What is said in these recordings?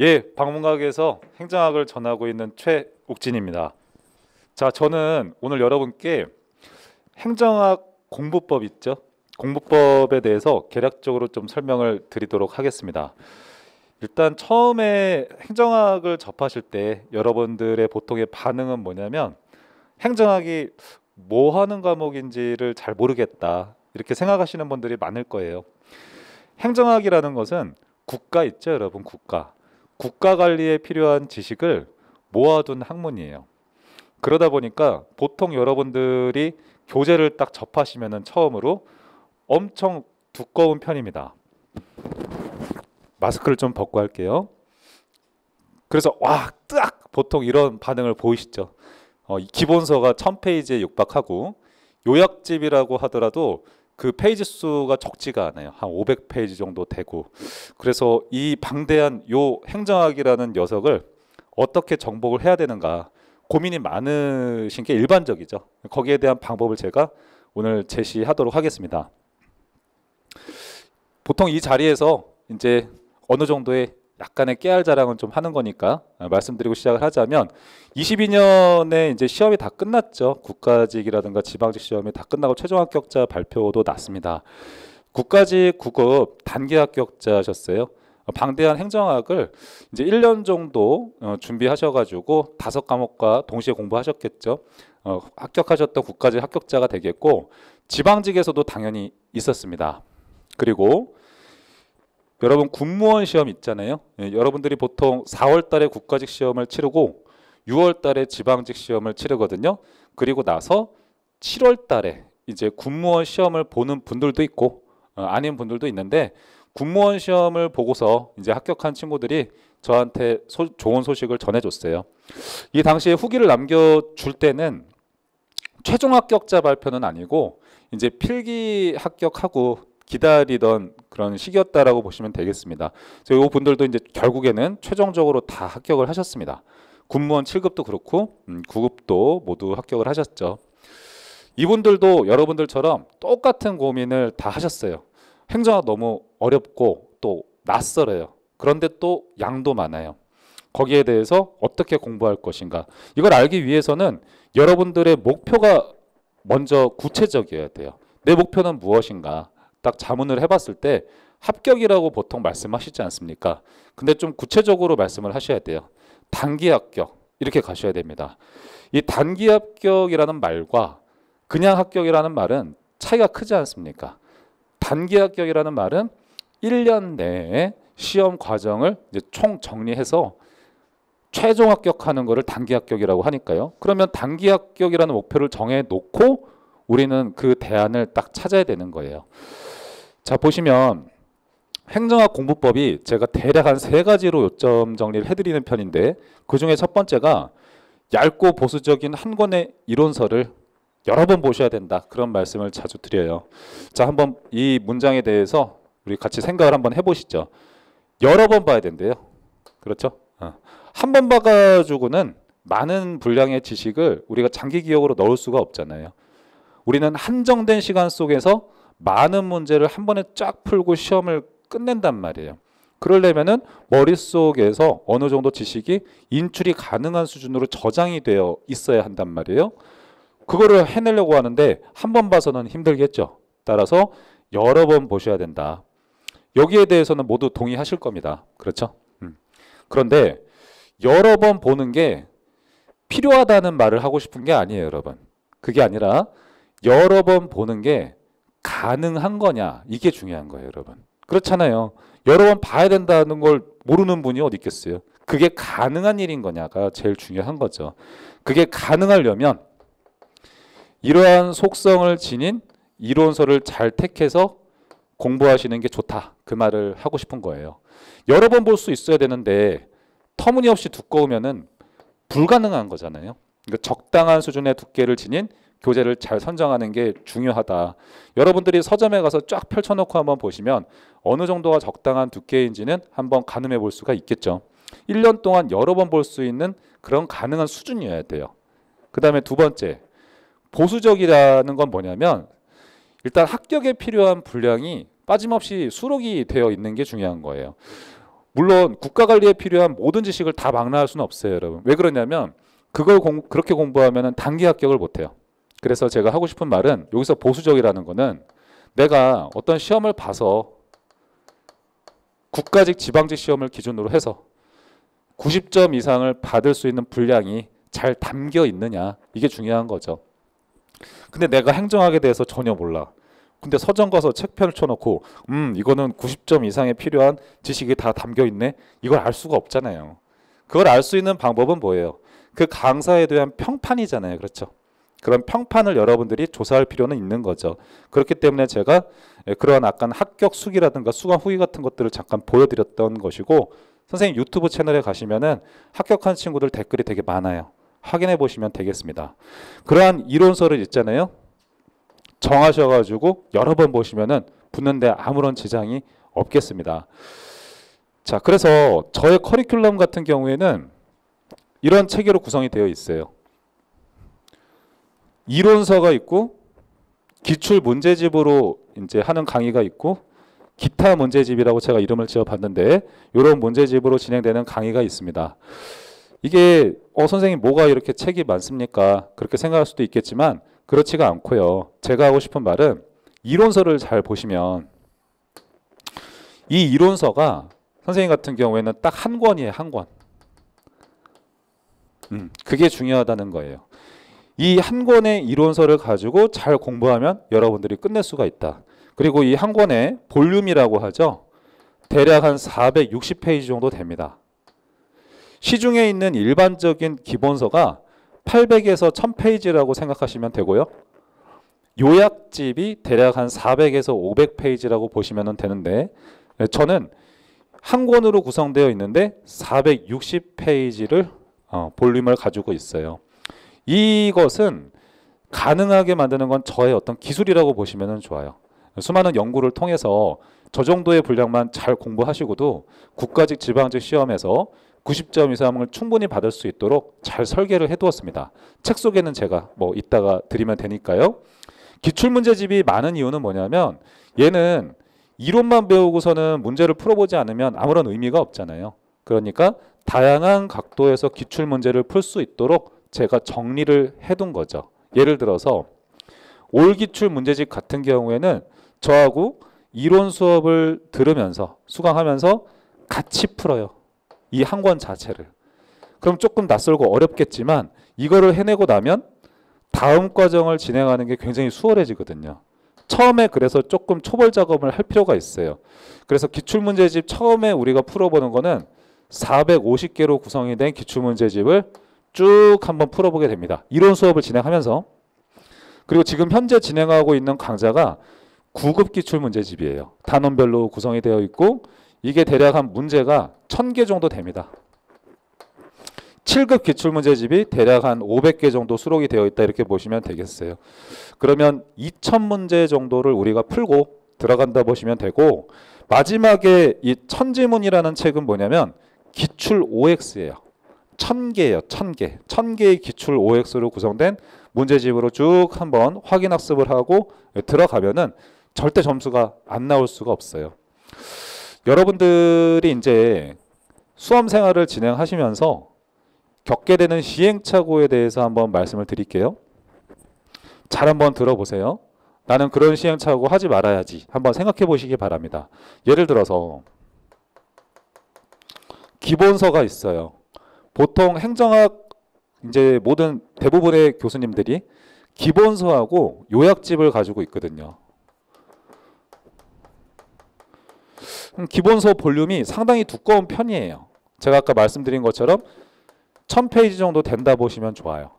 예, 방문각에서 행정학을 전하고 있는 최욱진입니다. 자, 저는 오늘 여러분께 행정학 공부법 있죠? 공부법에 대해서 개략적으로 좀 설명을 드리도록 하겠습니다. 일단 처음에 행정학을 접하실 때 여러분들의 보통의 반응은 뭐냐면 행정학이 뭐 하는 과목인지를 잘 모르겠다 이렇게 생각하시는 분들이 많을 거예요. 행정학이라는 것은 국가 있죠, 여러분. 국가 관리에 필요한 지식을 모아둔 학문이에요. 그러다 보니까 보통 여러분들이 교재를 딱 접하시면은 처음으로 엄청 두꺼운 편입니다. 마스크를 좀 벗고 할게요. 그래서 와, 딱 보통 이런 반응을 보이시죠? 이 기본서가 1000페이지에 육박하고 요약집이라고 하더라도 그 페이지 수가 적지가 않아요. 한 500페이지 정도 되고. 그래서 이 방대한 요 행정학이라는 녀석을 어떻게 정복을 해야 되는가 고민이 많으신 게 일반적이죠. 거기에 대한 방법을 제가 오늘 제시하도록 하겠습니다. 보통 이 자리에서 이제 어느 정도의 약간의 깨알 자랑은 좀 하는 거니까 말씀드리고 시작을 하자면 22년에 이제 시험이 다 끝났죠. 국가직이라든가 지방직 시험이 다 끝나고 최종 합격자 발표도 났습니다. 국가직 9급 단기 합격자셨어요. 방대한 행정학을 이제 1년 정도 준비하셔가지고 5과목과 동시에 공부하셨겠죠. 합격하셨던 국가직 합격자가 되겠고 지방직에서도 당연히 있었습니다. 그리고 여러분 군무원 시험 있잖아요. 여러분들이 보통 4월 달에 국가직 시험을 치르고 6월 달에 지방직 시험을 치르거든요. 그리고 나서 7월 달에 이제 군무원 시험을 보는 분들도 있고 아닌 분들도 있는데 군무원 시험을 보고서 이제 합격한 친구들이 저한테 좋은 소식을 전해줬어요. 이 당시에 후기를 남겨줄 때는 최종 합격자 발표는 아니고 이제 필기 합격하고 기다리던 그런 시기였다라고 보시면 되겠습니다. 그래서 이 분들도 이제 결국에는 최종적으로 다 합격을 하셨습니다. 군무원 7급도 그렇고 9급도 모두 합격을 하셨죠. 이분들도 여러분들처럼 똑같은 고민을 다 하셨어요. 행정학 너무 어렵고 또 낯설어요. 그런데 또 양도 많아요. 거기에 대해서 어떻게 공부할 것인가. 이걸 알기 위해서는 여러분들의 목표가 먼저 구체적이어야 돼요. 내 목표는 무엇인가. 딱 자문을 해봤을 때 합격이라고 보통 말씀하시지 않습니까? 근데 좀 구체적으로 말씀을 하셔야 돼요. 단기 합격 이렇게 가셔야 됩니다. 이 단기 합격이라는 말과 그냥 합격이라는 말은 차이가 크지 않습니까? 단기 합격이라는 말은 1년 내에 시험 과정을 이제 총 정리해서 최종 합격하는 것을 단기 합격이라고 하니까요. 그러면 단기 합격이라는 목표를 정해 놓고 우리는 그 대안을 딱 찾아야 되는 거예요. 자, 보시면 행정학 공부법이 제가 대략 한 3가지로 요점 정리를 해드리는 편인데 그 중에 첫 번째가 얇고 보수적인 한 권의 이론서를 여러 번 보셔야 된다. 그런 말씀을 자주 드려요. 자, 한번 이 문장에 대해서 우리 같이 생각을 한번 해보시죠. 여러 번 봐야 된대요. 그렇죠? 한 번 봐가지고는 많은 분량의 지식을 우리가 장기 기억으로 넣을 수가 없잖아요. 우리는 한정된 시간 속에서 많은 문제를 한 번에 쫙 풀고 시험을 끝낸단 말이에요. 그러려면은 머릿속에서 어느 정도 지식이 인출이 가능한 수준으로 저장이 되어 있어야 한단 말이에요. 그거를 해내려고 하는데 한 번 봐서는 힘들겠죠. 따라서 여러 번 보셔야 된다. 여기에 대해서는 모두 동의하실 겁니다. 그렇죠? 그런데 여러 번 보는 게 필요하다는 말을 하고 싶은 게 아니에요, 여러분. 그게 아니라 여러 번 보는 게 가능한 거냐, 이게 중요한 거예요, 여러분. 그렇잖아요. 여러 번 봐야 된다는 걸 모르는 분이 어디 있겠어요. 그게 가능한 일인 거냐가 제일 중요한 거죠. 그게 가능하려면 이러한 속성을 지닌 이론서를 잘 택해서 공부하시는 게 좋다. 그 말을 하고 싶은 거예요. 여러 번 볼 수 있어야 되는데 터무니없이 두꺼우면은 불가능한 거잖아요. 그러니까 적당한 수준의 두께를 지닌 교재를 잘 선정하는 게 중요하다. 여러분들이 서점에 가서 쫙 펼쳐놓고 한번 보시면 어느 정도가 적당한 두께인지는 한번 가늠해 볼 수가 있겠죠. 1년 동안 여러 번 볼 수 있는 그런 가능한 수준이어야 돼요. 그 다음에 두 번째, 보수적이라는 건 뭐냐면 일단 합격에 필요한 분량이 빠짐없이 수록이 되어 있는 게 중요한 거예요. 물론 국가 관리에 필요한 모든 지식을 다 망라할 수는 없어요, 여러분. 왜 그러냐면 그걸 그렇게 공부하면 단기 합격을 못해요. 그래서 제가 하고 싶은 말은 여기서 보수적이라는 거는 내가 어떤 시험을 봐서 국가직, 지방직 시험을 기준으로 해서 90점 이상을 받을 수 있는 분량이 잘 담겨 있느냐, 이게 중요한 거죠. 근데 내가 행정학에 대해서 전혀 몰라. 근데 서점 가서 책 펼쳐놓고 이거는 90점 이상에 필요한 지식이 다 담겨 있네, 이걸 알 수가 없잖아요. 그걸 알 수 있는 방법은 뭐예요? 그 강사에 대한 평판이잖아요. 그렇죠? 그런 평판을 여러분들이 조사할 필요는 있는 거죠. 그렇기 때문에 제가 그러한 약간 합격 수기라든가 수강 후기 같은 것들을 잠깐 보여드렸던 것이고, 선생님 유튜브 채널에 가시면은 합격한 친구들 댓글이 되게 많아요. 확인해 보시면 되겠습니다. 그러한 이론서를 있잖아요. 정하셔가지고 여러 번 보시면은 붙는데 아무런 지장이 없겠습니다. 자, 그래서 저의 커리큘럼 같은 경우에는 이런 체계로 구성이 되어 있어요. 이론서가 있고, 기출 문제집으로 이제 하는 강의가 있고, 기타 문제집이라고 제가 이름을 지어봤는데 이런 문제집으로 진행되는 강의가 있습니다. 이게 선생님 뭐가 이렇게 책이 많습니까? 그렇게 생각할 수도 있겠지만 그렇지가 않고요. 제가 하고 싶은 말은 이론서를 잘 보시면 이 이론서가 선생님 같은 경우에는 딱 한 권이에요. 한 권. 그게 중요하다는 거예요. 이 한 권의 이론서를 가지고 잘 공부하면 여러분들이 끝낼 수가 있다. 그리고 이 한 권의 볼륨이라고 하죠. 대략 한 460페이지 정도 됩니다. 시중에 있는 일반적인 기본서가 800에서 1000페이지라고 생각하시면 되고요. 요약집이 대략 한 400에서 500페이지라고 보시면 되는데, 저는 한 권으로 구성되어 있는데 460페이지를 볼륨을 가지고 있어요. 이것은 가능하게 만드는 건 저의 어떤 기술이라고 보시면 좋아요. 수많은 연구를 통해서 저 정도의 분량만 잘 공부하시고도 국가직, 지방직 시험에서 90점 이상을 충분히 받을 수 있도록 잘 설계를 해두었습니다. 책 속에는 제가 뭐 이따가 드리면 되니까요. 기출문제집이 많은 이유는 뭐냐면 얘는 이론만 배우고서는 문제를 풀어보지 않으면 아무런 의미가 없잖아요. 그러니까 다양한 각도에서 기출문제를 풀 수 있도록 제가 정리를 해둔 거죠. 예를 들어서 올 기출 문제집 같은 경우에는 저하고 이론 수업을 들으면서 수강하면서 같이 풀어요. 이 한 권 자체를. 그럼 조금 낯설고 어렵겠지만 이거를 해내고 나면 다음 과정을 진행하는 게 굉장히 수월해지거든요. 처음에 그래서 조금 초벌 작업을 할 필요가 있어요. 그래서 기출문제집 처음에 우리가 풀어보는 거는 450개로 구성이 된 기출문제집을 쭉 한번 풀어보게 됩니다. 이론 수업을 진행하면서. 그리고 지금 현재 진행하고 있는 강좌가 9급 기출문제집이에요. 단원별로 구성이 되어 있고 이게 대략 한 문제가 1000개 정도 됩니다. 7급 기출문제집이 대략 한 500개 정도 수록이 되어 있다, 이렇게 보시면 되겠어요. 그러면 2000문제 정도를 우리가 풀고 들어간다 보시면 되고, 마지막에 이 천지문이라는 책은 뭐냐면 기출 OX예요. 1000개예요. 1000개. 1000개의 기출 OX로 구성된 문제집으로 쭉 한번 확인 학습을 하고 들어가면은 절대 점수가 안 나올 수가 없어요. 여러분들이 이제 수험 생활을 진행하시면서 겪게 되는 시행착오에 대해서 한번 말씀을 드릴게요. 잘 한번 들어보세요. 나는 그런 시행착오 하지 말아야지. 한번 생각해 보시기 바랍니다. 예를 들어서 기본서가 있어요. 보통 행정학 이제 모든 대부분의 교수님들이 기본서하고 요약집을 가지고 있거든요. 기본서 볼륨이 상당히 두꺼운 편이에요. 제가 아까 말씀드린 것처럼 1000페이지 정도 된다 보시면 좋아요.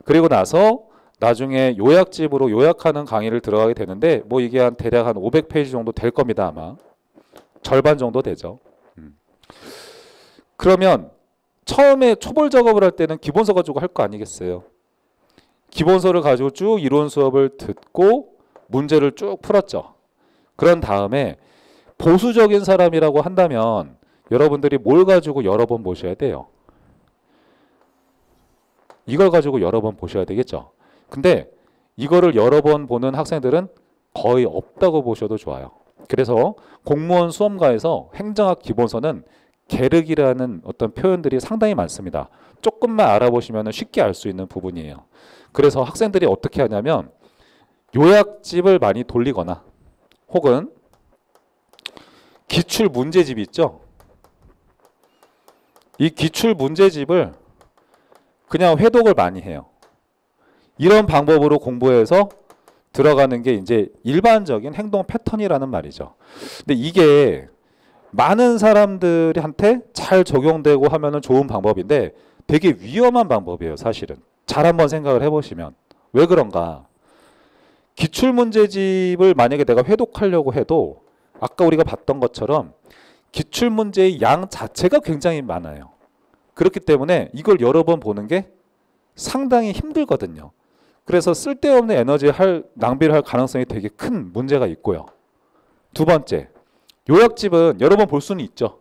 그리고 나서 나중에 요약집으로 요약하는 강의를 들어가게 되는데 뭐 이게 한 대략 한 500페이지 정도 될 겁니다. 아마 절반 정도 되죠. 그러면 처음에 초벌 작업을 할 때는 기본서 가지고 할 거 아니겠어요. 기본서를 가지고 쭉 이론 수업을 듣고 문제를 쭉 풀었죠. 그런 다음에 보수적인 사람이라고 한다면 여러분들이 뭘 가지고 여러 번 보셔야 돼요? 이걸 가지고 여러 번 보셔야 되겠죠. 근데 이거를 여러 번 보는 학생들은 거의 없다고 보셔도 좋아요. 그래서 공무원 수험가에서 행정학 기본서는 계륵이라는 어떤 표현들이 상당히 많습니다. 조금만 알아보시면 쉽게 알 수 있는 부분이에요. 그래서 학생들이 어떻게 하냐면 요약집을 많이 돌리거나 혹은 기출 문제집이 있죠. 이 기출 문제집을 그냥 회독을 많이 해요. 이런 방법으로 공부해서 들어가는 게 이제 일반적인 행동 패턴이라는 말이죠. 근데 이게 많은 사람들한테 잘 적용되고 하면은 좋은 방법인데 되게 위험한 방법이에요, 사실은. 잘 한번 생각을 해보시면. 왜 그런가? 기출문제집을 만약에 내가 회독하려고 해도 아까 우리가 봤던 것처럼 기출문제의 양 자체가 굉장히 많아요. 그렇기 때문에 이걸 여러 번 보는 게 상당히 힘들거든요. 그래서 쓸데없는 에너지 낭비를 할 가능성이 되게 큰 문제가 있고요. 두 번째, 요약집은 여러 번 볼 수는 있죠.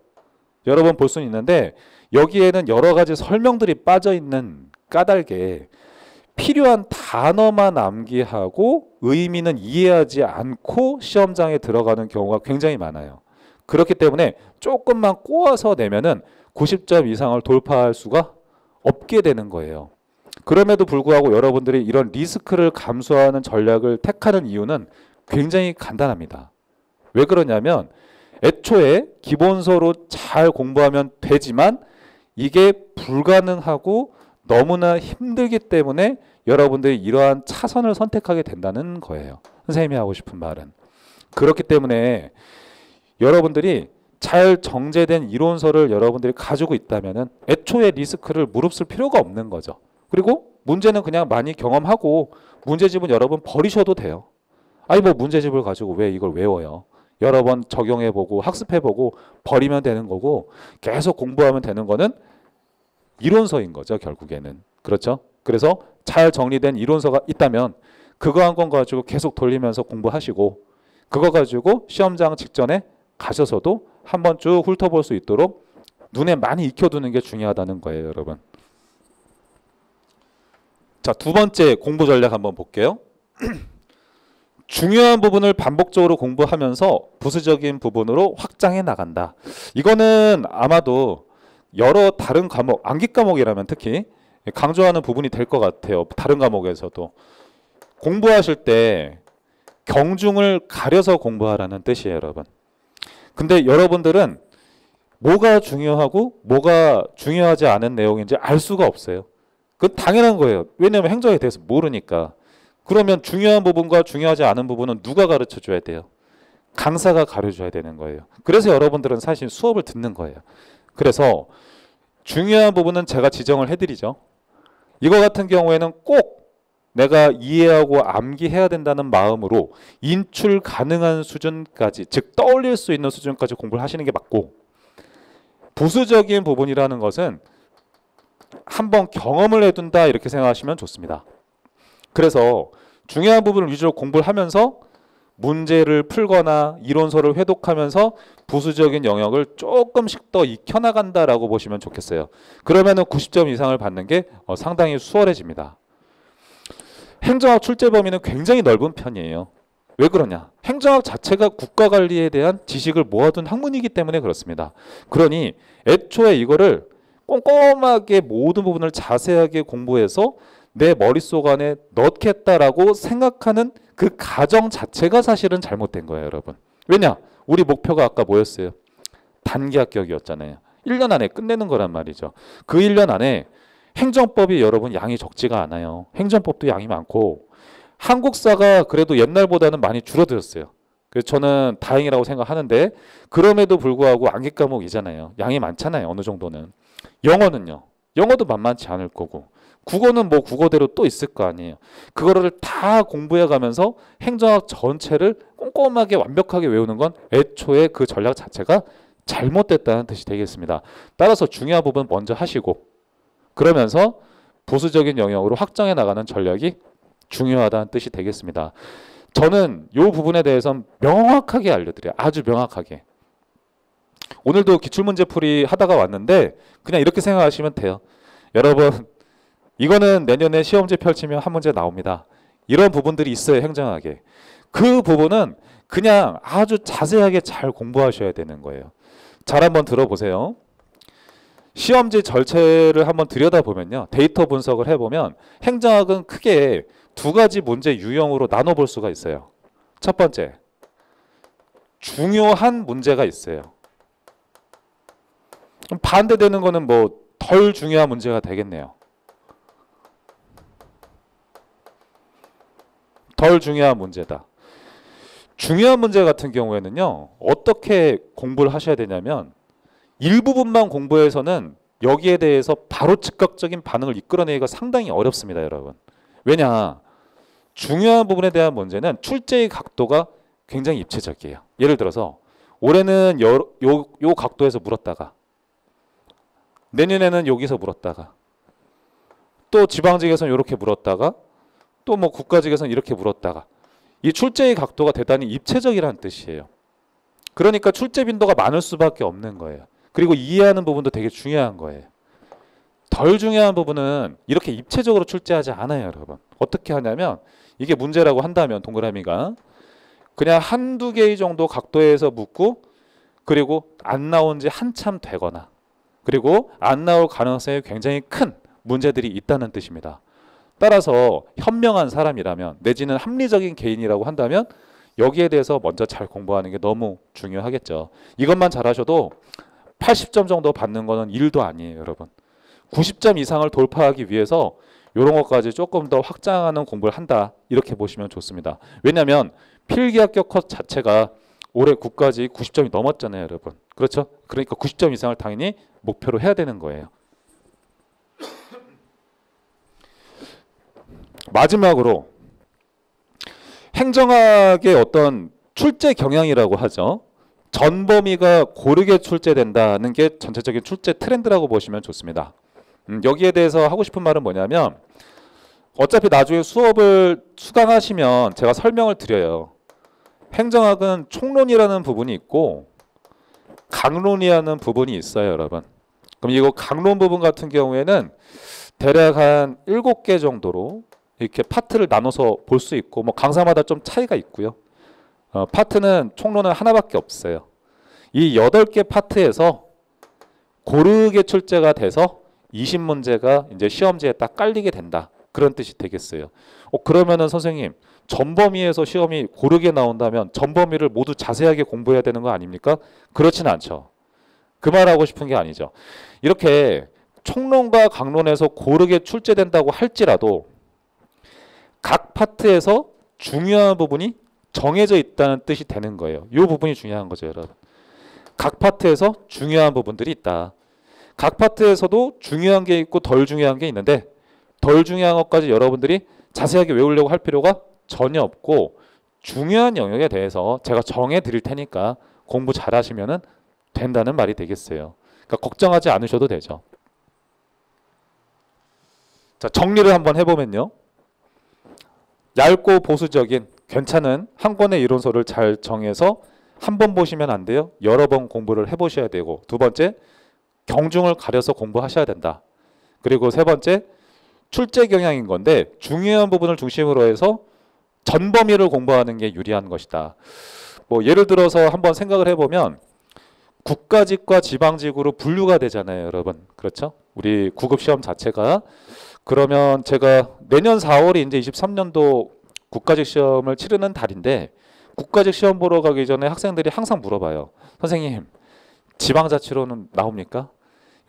여러 번 볼 수는 있는데 여기에는 여러 가지 설명들이 빠져 있는 까닭에 필요한 단어만 암기하고 의미는 이해하지 않고 시험장에 들어가는 경우가 굉장히 많아요. 그렇기 때문에 조금만 꼬아서 내면은 90점 이상을 돌파할 수가 없게 되는 거예요. 그럼에도 불구하고 여러분들이 이런 리스크를 감수하는 전략을 택하는 이유는 굉장히 간단합니다. 왜 그러냐면 애초에 기본서로 잘 공부하면 되지만 이게 불가능하고 너무나 힘들기 때문에 여러분들이 이러한 차선을 선택하게 된다는 거예요. 선생님이 하고 싶은 말은. 그렇기 때문에 여러분들이 잘 정제된 이론서를 여러분들이 가지고 있다면 애초에 리스크를 무릅쓸 필요가 없는 거죠. 그리고 문제는 그냥 많이 경험하고 문제집은 여러 번 버리셔도 돼요. 아니 뭐 문제집을 가지고 왜 이걸 외워요? 여러 번 적용해보고 학습해보고 버리면 되는 거고 계속 공부하면 되는 거는 이론서인 거죠, 결국에는. 그렇죠? 그래서 잘 정리된 이론서가 있다면 그거 한 권 가지고 계속 돌리면서 공부하시고 그거 가지고 시험장 직전에 가셔서도 한번 쭉 훑어볼 수 있도록 눈에 많이 익혀두는 게 중요하다는 거예요, 여러분. 자, 두 번째 공부 전략 한번 볼게요. 중요한 부분을 반복적으로 공부하면서 부수적인 부분으로 확장해 나간다. 이거는 아마도 여러 다른 과목, 암기 과목이라면 특히 강조하는 부분이 될 것 같아요. 다른 과목에서도. 공부하실 때 경중을 가려서 공부하라는 뜻이에요, 여러분. 근데 여러분들은 뭐가 중요하고 뭐가 중요하지 않은 내용인지 알 수가 없어요. 그건 당연한 거예요. 왜냐하면 행정에 대해서 모르니까. 그러면 중요한 부분과 중요하지 않은 부분은 누가 가르쳐 줘야 돼요? 강사가 가르쳐줘야 되는 거예요. 그래서 여러분들은 사실 수업을 듣는 거예요. 그래서 중요한 부분은 제가 지정을 해드리죠. 이거 같은 경우에는 꼭 내가 이해하고 암기해야 된다는 마음으로 인출 가능한 수준까지, 즉 떠올릴 수 있는 수준까지 공부를 하시는 게 맞고, 부수적인 부분이라는 것은 한번 경험을 해둔다 이렇게 생각하시면 좋습니다. 그래서 중요한 부분을 위주로 공부를 하면서 문제를 풀거나 이론서를 회독하면서 부수적인 영역을 조금씩 더 익혀나간다라고 보시면 좋겠어요. 그러면은 90점 이상을 받는 게 상당히 수월해집니다. 행정학 출제 범위는 굉장히 넓은 편이에요. 왜 그러냐? 행정학 자체가 국가관리에 대한 지식을 모아둔 학문이기 때문에 그렇습니다. 그러니 애초에 이거를 꼼꼼하게 모든 부분을 자세하게 공부해서 내 머릿속 안에 넣겠다라고 생각하는 그 가정 자체가 사실은 잘못된 거예요, 여러분. 왜냐? 우리 목표가 아까 뭐였어요? 단기 합격이었잖아요. 1년 안에 끝내는 거란 말이죠. 그 1년 안에 행정법이 여러분 양이 적지가 않아요. 행정법도 양이 많고 한국사가 그래도 옛날보다는 많이 줄어들었어요. 그래서 저는 다행이라고 생각하는데 그럼에도 불구하고 암기 과목이잖아요. 양이 많잖아요. 어느 정도는. 영어는요. 영어도 만만치 않을 거고 국어는 뭐 국어대로 또 있을 거 아니에요. 그거를 다 공부해 가면서 행정학 전체를 꼼꼼하게 완벽하게 외우는 건 애초에 그 전략 자체가 잘못됐다는 뜻이 되겠습니다. 따라서 중요한 부분 먼저 하시고 그러면서 부수적인 영역으로 확장해 나가는 전략이 중요하다는 뜻이 되겠습니다. 저는 이 부분에 대해서 명확하게 알려드려요. 아주 명확하게. 오늘도 기출문제풀이 하다가 왔는데 그냥 이렇게 생각하시면 돼요. 여러분 이거는 내년에 시험지 펼치면 한 문제 나옵니다. 이런 부분들이 있어요. 행정학에. 그 부분은 그냥 아주 자세하게 잘 공부하셔야 되는 거예요. 잘 한번 들어보세요. 시험지 절차를 한번 들여다보면요. 데이터 분석을 해보면 행정학은 크게 두 가지 문제 유형으로 나눠볼 수가 있어요. 첫 번째, 중요한 문제가 있어요. 그럼 반대되는 거는 뭐 덜 중요한 문제가 되겠네요. 덜 중요한 문제다. 중요한 문제 같은 경우에는요. 어떻게 공부를 하셔야 되냐면 일부분만 공부해서는 여기에 대해서 바로 즉각적인 반응을 이끌어내기가 상당히 어렵습니다, 여러분. 왜냐? 중요한 부분에 대한 문제는 출제의 각도가 굉장히 입체적이에요. 예를 들어서 올해는 요 각도에서 물었다가 내년에는 여기서 물었다가 또 지방직에서는 이렇게 물었다가 또 뭐 국가직에서는 이렇게 물었다가 이 출제의 각도가 대단히 입체적이라는 뜻이에요. 그러니까 출제 빈도가 많을 수밖에 없는 거예요. 그리고 이해하는 부분도 되게 중요한 거예요. 덜 중요한 부분은 이렇게 입체적으로 출제하지 않아요, 여러분. 어떻게 하냐면 이게 문제라고 한다면 동그라미가 그냥 한두 개의 정도 각도에서 묻고 그리고 안 나온 지 한참 되거나 그리고 안 나올 가능성이 굉장히 큰 문제들이 있다는 뜻입니다. 따라서 현명한 사람이라면 내지는 합리적인 개인이라고 한다면 여기에 대해서 먼저 잘 공부하는 게 너무 중요하겠죠. 이것만 잘하셔도 80점 정도 받는 거는 일도 아니에요, 여러분. 90점 이상을 돌파하기 위해서 이런 것까지 조금 더 확장하는 공부를 한다. 이렇게 보시면 좋습니다. 왜냐하면 필기 합격 컷 자체가 올해 국가직 90점이 넘었잖아요, 여러분. 그렇죠? 그러니까 90점 이상을 당연히 목표로 해야 되는 거예요. 마지막으로 행정학의 어떤 출제 경향이라고 하죠. 전범위가 고르게 출제된다는 게 전체적인 출제 트렌드라고 보시면 좋습니다. 여기에 대해서 하고 싶은 말은 뭐냐면 어차피 나중에 수업을 수강하시면 제가 설명을 드려요. 행정학은 총론이라는 부분이 있고 강론이라는 부분이 있어요, 여러분. 그럼 이거 강론 부분 같은 경우에는 대략 한 7개 정도로 이렇게 파트를 나눠서 볼 수 있고 뭐 강사마다 좀 차이가 있고요. 파트는 총론은 하나밖에 없어요. 이 8개 파트에서 고르게 출제가 돼서 20문제가 이제 시험지에 딱 깔리게 된다. 그런 뜻이 되겠어요. 그러면은 선생님 전범위에서 시험이 고르게 나온다면 전범위를 모두 자세하게 공부해야 되는 거 아닙니까? 그렇지는 않죠. 그 말하고 싶은 게 아니죠. 이렇게 총론과 강론에서 고르게 출제된다고 할지라도 각 파트에서 중요한 부분이 정해져 있다는 뜻이 되는 거예요. 이 부분이 중요한 거죠, 여러분. 각 파트에서 중요한 부분들이 있다. 각 파트에서도 중요한 게 있고 덜 중요한 게 있는데 덜 중요한 것까지 여러분들이 자세하게 외우려고 할 필요가 전혀 없고 중요한 영역에 대해서 제가 정해 드릴 테니까 공부 잘 하시면 된다는 말이 되겠어요. 그러니까 걱정하지 않으셔도 되죠. 자, 정리를 한번 해보면요. 얇고 보수적인 괜찮은 한 권의 이론서를 잘 정해서 한 번 보시면 안 돼요. 여러 번 공부를 해보셔야 되고 두 번째, 경중을 가려서 공부하셔야 된다. 그리고 세 번째, 출제 경향인 건데 중요한 부분을 중심으로 해서 전범위를 공부하는 게 유리한 것이다. 뭐 예를 들어서 한번 생각을 해보면 국가직과 지방직으로 분류가 되잖아요, 여러분. 그렇죠? 우리 구급 시험 자체가. 그러면 제가 내년 4월이 이제 23년도 국가직 시험을 치르는 달인데 국가직 시험 보러 가기 전에 학생들이 항상 물어봐요. 선생님, 지방자치론은 나옵니까?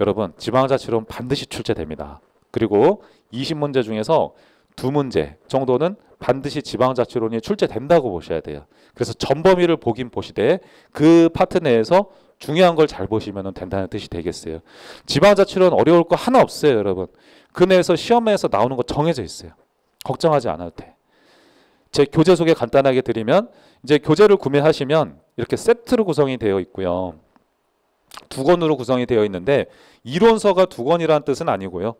여러분, 지방자치론 반드시 출제됩니다. 그리고 20문제 중에서 2문제 정도는 반드시 지방자치론이 출제된다고 보셔야 돼요. 그래서 전범위를 보긴 보시되 그 파트 내에서 중요한 걸 잘 보시면 된다는 뜻이 되겠어요. 지방자치론 어려울 거 하나 없어요, 여러분. 그 내에서 시험에서 나오는 거 정해져 있어요. 걱정하지 않아도 돼. 제 교재 소개 간단하게 드리면 이제 교재를 구매하시면 이렇게 세트로 구성이 되어 있고요. 2권으로 구성이 되어 있는데 이론서가 2권이라는 뜻은 아니고요.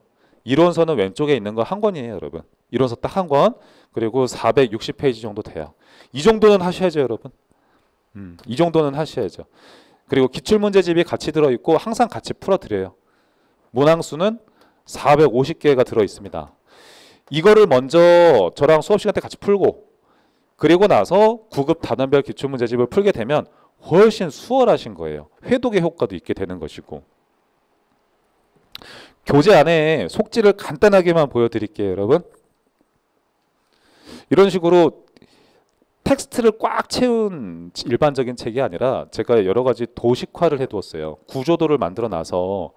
이론서는 왼쪽에 있는 거 1권이에요, 여러분. 이론서 딱 1권, 그리고 460페이지 정도 돼요. 이 정도는 하셔야죠, 여러분. 이 정도는 하셔야죠. 그리고 기출문제집이 같이 들어있고 항상 같이 풀어드려요. 문항수는 450개가 들어있습니다. 이거를 먼저 저랑 수업 시간 때 같이 풀고 그리고 나서 9급 단원별 기출문제집을 풀게 되면 훨씬 수월하신 거예요. 회독의 효과도 있게 되는 것이고. 교재 안에 속지를 간단하게만 보여드릴게요, 여러분. 이런 식으로 텍스트를 꽉 채운 일반적인 책이 아니라 제가 여러 가지 도식화를 해두었어요. 구조도를 만들어 놔서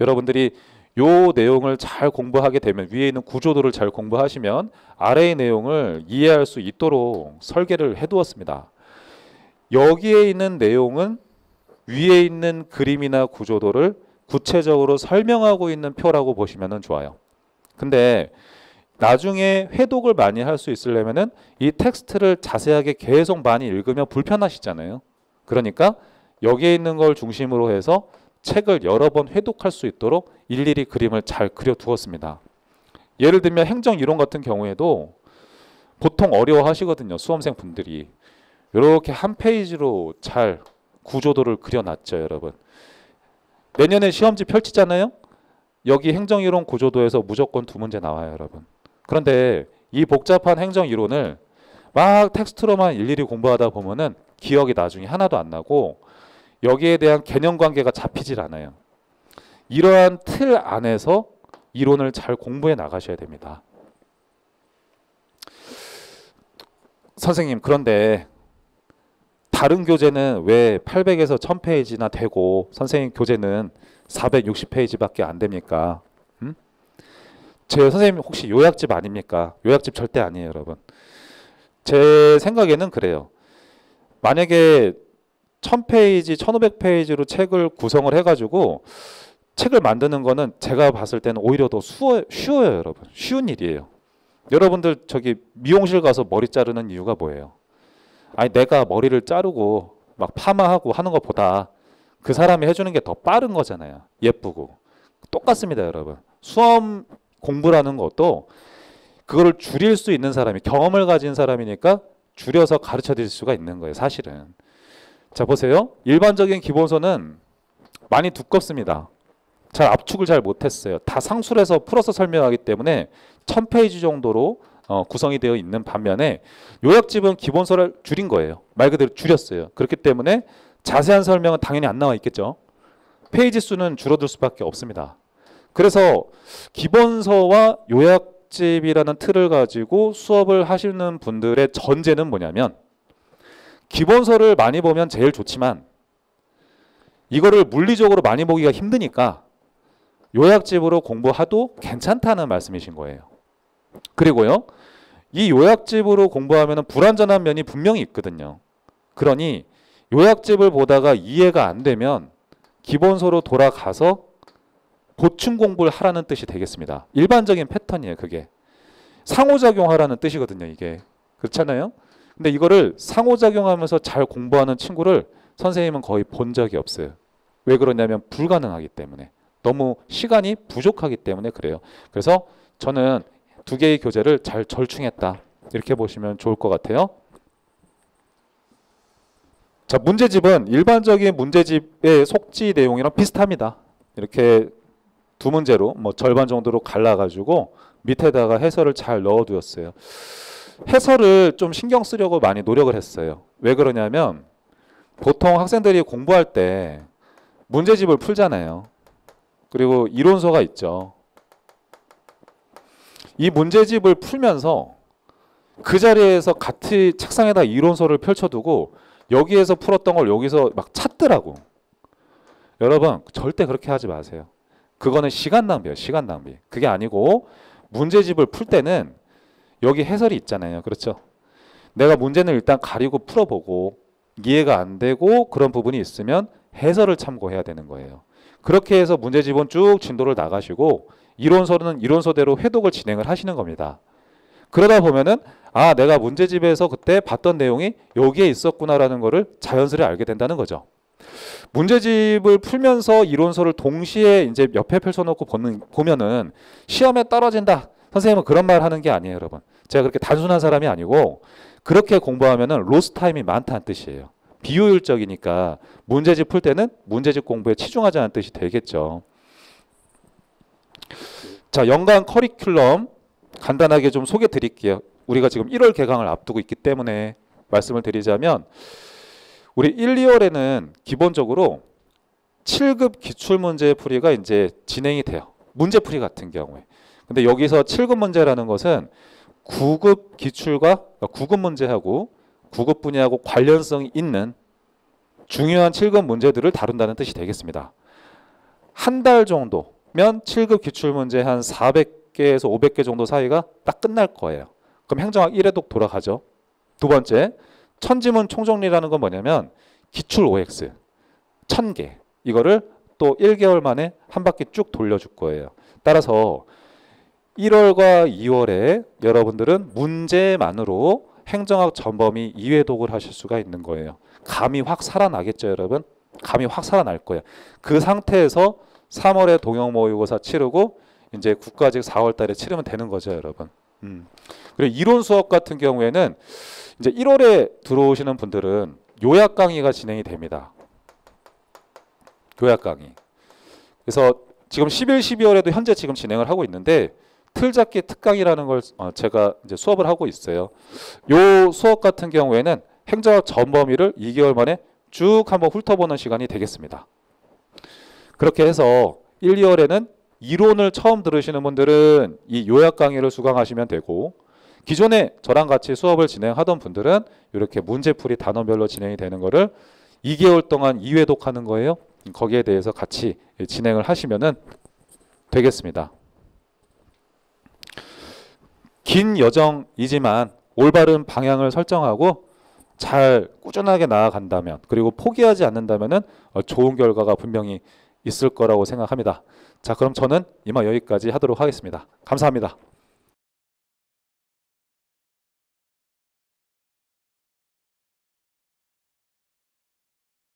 여러분들이 요 내용을 잘 공부하게 되면, 위에 있는 구조도를 잘 공부하시면 아래의 내용을 이해할 수 있도록 설계를 해두었습니다. 여기에 있는 내용은 위에 있는 그림이나 구조도를 구체적으로 설명하고 있는 표라고 보시면 좋아요. 근데 나중에 회독을 많이 할 수 있으려면은 이 텍스트를 자세하게 계속 많이 읽으면 불편하시잖아요. 그러니까 여기에 있는 걸 중심으로 해서 책을 여러 번 회독할 수 있도록 일일이 그림을 잘 그려 두었습니다. 예를 들면 행정 이론 같은 경우에도 보통 어려워하시거든요. 수험생 분들이. 이렇게 한 페이지로 잘 구조도를 그려놨죠, 여러분. 내년에 시험지 펼치잖아요. 여기 행정이론 구조도에서 무조건 2문제 나와요, 여러분. 그런데 이 복잡한 행정 이론을 막 텍스트로만 일일이 공부하다 보면은 기억이 나중에 하나도 안 나고 여기에 대한 개념 관계가 잡히질 않아요. 이러한 틀 안에서 이론을 잘 공부해 나가셔야 됩니다. 선생님, 그런데 다른 교재는 왜 800에서 1000페이지나 되고 선생님 교재는 460페이지밖에 안 됩니까? 제 선생님 혹시 요약집 아닙니까? 요약집 절대 아니에요, 여러분. 제 생각에는 그래요. 만약에 1000페이지, 1500페이지로 책을 구성을 해가지고 책을 만드는 거는 제가 봤을 때는 오히려 더 쉬워요, 여러분. 쉬운 일이에요. 여러분들 저기 미용실 가서 머리 자르는 이유가 뭐예요? 아니, 내가 머리를 자르고 막 파마하고 하는 것보다 그 사람이 해주는 게 더 빠른 거잖아요. 예쁘고. 똑같습니다, 여러분. 수험 공부라는 것도 그거를 줄일 수 있는 사람이, 경험을 가진 사람이니까 줄여서 가르쳐 드릴 수가 있는 거예요, 사실은. 자, 보세요. 일반적인 기본서는 많이 두껍습니다. 잘 압축을 잘 못했어요. 다 상술해서 풀어서 설명하기 때문에 1000페이지 정도로 구성이 되어 있는 반면에 요약집은 기본서를 줄인 거예요. 말 그대로 줄였어요. 그렇기 때문에 자세한 설명은 당연히 안 나와 있겠죠. 페이지 수는 줄어들 수밖에 없습니다. 그래서 기본서와 요약집이라는 틀을 가지고 수업을 하시는 분들의 전제는 뭐냐면, 기본서를 많이 보면 제일 좋지만 이거를 물리적으로 많이 보기가 힘드니까 요약집으로 공부해도 괜찮다는 말씀이신 거예요. 그리고요, 이 요약집으로 공부하면 불완전한 면이 분명히 있거든요. 그러니 요약집을 보다가 이해가 안 되면 기본서로 돌아가서 보충 공부를 하라는 뜻이 되겠습니다. 일반적인 패턴이에요, 그게. 상호작용하라는 뜻이거든요, 이게. 그렇잖아요? 근데 이거를 상호작용하면서 잘 공부하는 친구를 선생님은 거의 본 적이 없어요. 왜 그러냐면 불가능하기 때문에. 너무 시간이 부족하기 때문에 그래요. 그래서 저는 두 개의 교재를 잘 절충했다. 이렇게 보시면 좋을 것 같아요. 자, 문제집은 일반적인 문제집의 속지 내용이랑 비슷합니다. 이렇게 두 문제로 뭐 절반 정도로 갈라가지고 밑에다가 해설을 잘 넣어두었어요. 해설을 좀 신경 쓰려고 많이 노력을 했어요. 왜 그러냐면 보통 학생들이 공부할 때 문제집을 풀잖아요. 그리고 이론서가 있죠. 이 문제집을 풀면서 그 자리에서 같이 책상에다 이론서를 펼쳐두고 여기에서 풀었던 걸 여기서 막 찾더라고. 여러분, 절대 그렇게 하지 마세요. 그거는 시간 낭비예요, 시간 낭비. 그게 아니고 문제집을 풀 때는 여기 해설이 있잖아요. 그렇죠? 내가 문제는 일단 가리고 풀어보고 이해가 안 되고 그런 부분이 있으면 해설을 참고해야 되는 거예요. 그렇게 해서 문제집은 쭉 진도를 나가시고 이론서는 이론서대로 회독을 진행을 하시는 겁니다. 그러다 보면은 아, 내가 문제집에서 그때 봤던 내용이 여기에 있었구나라는 거를 자연스레 알게 된다는 거죠. 문제집을 풀면서 이론서를 동시에 이제 옆에 펼쳐놓고 보면은 시험에 떨어진다. 선생님은 그런 말 하는 게 아니에요, 여러분. 제가 그렇게 단순한 사람이 아니고 그렇게 공부하면은 로스 타임이 많다는 뜻이에요. 비효율적이니까 문제집 풀 때는 문제집 공부에 치중하자는 뜻이 되겠죠. 자, 연간 커리큘럼 간단하게 좀 소개 드릴게요. 우리가 지금 1월 개강을 앞두고 있기 때문에 말씀을 드리자면 우리 1, 2월에는 기본적으로 7급 기출문제 풀이가 이제 진행이 돼요. 문제풀이 같은 경우에. 근데 여기서 7급 문제라는 것은 9급 기출과 9급 문제하고 9급 분야하고 관련성이 있는 중요한 7급 문제들을 다룬다는 뜻이 되겠습니다. 한 달 정도면 7급 기출문제 한 400개에서 500개 정도 사이가 딱 끝날 거예요. 그럼 행정학 1회독 돌아가죠. 두 번째, 천지문 총정리라는 건 뭐냐면 기출 OX 1000개. 이거를 또 1개월 만에 한 바퀴 쭉 돌려줄 거예요. 따라서 1월과 2월에 여러분들은 문제만으로 행정학 전범위 2회독을 하실 수가 있는 거예요. 감이 확 살아나겠죠, 여러분? 감이 확 살아날 거예요. 그 상태에서 3월에 동형 모의고사 치르고 이제 국가직 4월 달에 치르면 되는 거죠, 여러분. 그리고 이론 수업 같은 경우에는 이제 1월에 들어오시는 분들은 요약 강의가 진행이 됩니다. 요약 강의. 그래서 지금 11, 12월에도 현재 지금 진행을 하고 있는데 틀잡기 특강이라는 걸 제가 이제 수업을 하고 있어요. 요 수업 같은 경우에는 행정학 전범위를 2개월 만에 쭉 한번 훑어보는 시간이 되겠습니다. 그렇게 해서 1, 2월에는 이론을 처음 들으시는 분들은 이 요약 강의를 수강하시면 되고 기존에 저랑 같이 수업을 진행하던 분들은 이렇게 문제풀이 단원별로 진행이 되는 거를 2개월 동안 2회독 하는 거예요. 거기에 대해서 같이 진행을 하시면 되겠습니다. 긴 여정이지만 올바른 방향을 설정하고 잘 꾸준하게 나아간다면 그리고 포기하지 않는다면 좋은 결과가 분명히 있을 거라고 생각합니다. 자, 그럼 저는 이만 여기까지 하도록 하겠습니다. 감사합니다.